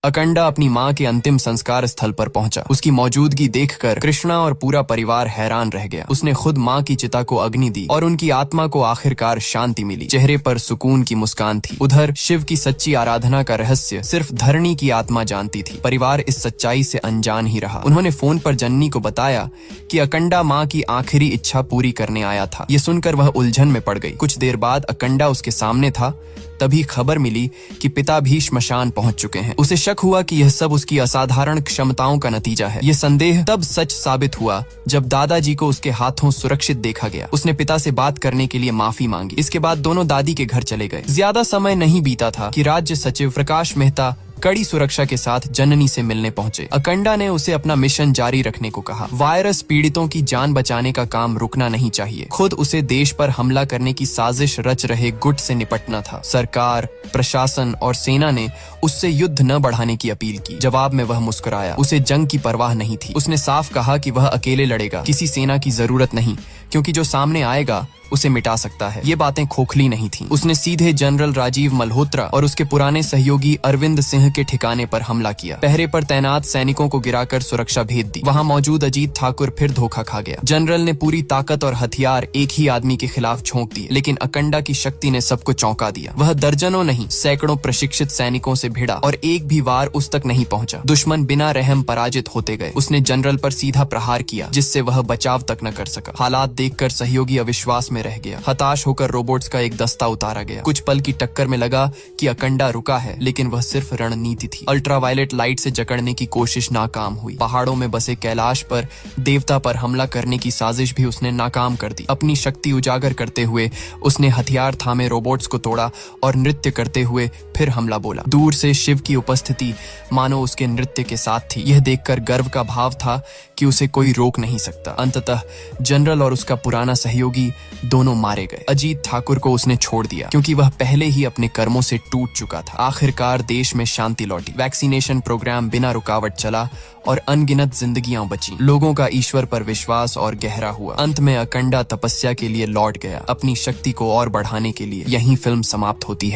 अकंडा अपनी माँ के अंतिम संस्कार स्थल पर पहुंचा। उसकी मौजूदगी देखकर कृष्णा और पूरा परिवार हैरान रह गया। उसने खुद माँ की चिता को अग्नि दी और उनकी आत्मा को आखिरकार शांति मिली। चेहरे पर सुकून की मुस्कान थी। उधर शिव की सच्ची आराधना का रहस्य सिर्फ धरणी की आत्मा जानती थी। परिवार इस सच्चाई से अनजान ही रहा। उन्होंने फोन पर जननी को बताया कि अकंडा माँ की आखिरी इच्छा पूरी करने आया था। ये सुनकर वह उलझन में पड़ गई। कुछ देर बाद अकंडा उसके सामने था। तभी खबर मिली कि पिता भी श्मशान पहुंच चुके हैं। उसे शक हुआ कि यह सब उसकी असाधारण क्षमताओं का नतीजा है। यह संदेह तब सच साबित हुआ जब दादाजी को उसके हाथों सुरक्षित देखा गया। उसने पिता से बात करने के लिए माफी मांगी। इसके बाद दोनों दादी के घर चले गए। ज्यादा समय नहीं बीता था कि राज्य सचिव प्रकाश मेहता कड़ी सुरक्षा के साथ जननी से मिलने पहुंचे। अकंडा ने उसे अपना मिशन जारी रखने को कहा। वायरस पीड़ितों की जान बचाने का काम रुकना नहीं चाहिए। खुद उसे देश पर हमला करने की साजिश रच रहे गुट से निपटना था। सरकार, प्रशासन और सेना ने उससे युद्ध न बढ़ाने की अपील की। जवाब में वह मुस्कुराया। उसे जंग की परवाह नहीं थी। उसने साफ कहा कि वह अकेले लड़ेगा। किसी सेना की जरूरत नहीं, क्योंकि जो सामने आएगा उसे मिटा सकता है। ये बातें खोखली नहीं थीं। उसने सीधे जनरल राजीव मल्होत्रा और उसके पुराने सहयोगी अरविंद सिंह के ठिकाने पर हमला किया। पहरे पर तैनात सैनिकों को गिराकर सुरक्षा भेद दी। वहां मौजूद अजीत ठाकुर फिर धोखा खा गया। जनरल ने पूरी ताकत और हथियार एक ही आदमी के खिलाफ झोंक दिए, लेकिन अकंडा की शक्ति ने सबको चौंका दिया। वह दर्जनों नहीं, सैकड़ों प्रशिक्षित सैनिकों से भिड़ा और एक भी वार उस तक नहीं पहुंचा। दुश्मन बिना रहम पराजित होते गए। उसने जनरल पर सीधा प्रहार किया, जिससे वह बचाव तक न कर सका। हालात देखकर सहयोगी अविश्वास में रह गया। हताश होकर रोबोट्स का एक दस्ता उतारा गया। कुछ पल की टक्कर में लगा कि अकंडा रुका है, लेकिन वह सिर्फ रणनीति थी। अल्ट्रावायलेट लाइट से जकड़ने की कोशिश नाकाम हुई। पहाड़ों में बसे कैलाश पर देवता पर हमला करने की साजिश भी उसने नाकाम कर दी। अपनी शक्ति उजागर करते हुए उसने हथियार थामे रोबोट्स को तोड़ा और नृत्य करते हुए फिर हमला बोला। दूर से शिव की उपस्थिति मानो उसके नृत्य के साथ थी। यह देखकर गर्व का भाव था कि उसे कोई रोक नहीं सकता। अंततः जनरल और उसका पुराना सहयोगी दोनों मारे गए। अजीत ठाकुर को उसने छोड़ दिया, क्योंकि वह पहले ही अपने कर्मों से टूट चुका था। आखिरकार देश में शांति लौटी। वैक्सीनेशन प्रोग्राम बिना रुकावट चला और अनगिनत जिंदगियां बची। लोगों का ईश्वर पर विश्वास और गहरा हुआ। अंत में अकंडा तपस्या के लिए लौट गया। अपनी शक्ति को और बढ़ाने के लिए। यहीं फिल्म समाप्त होती है।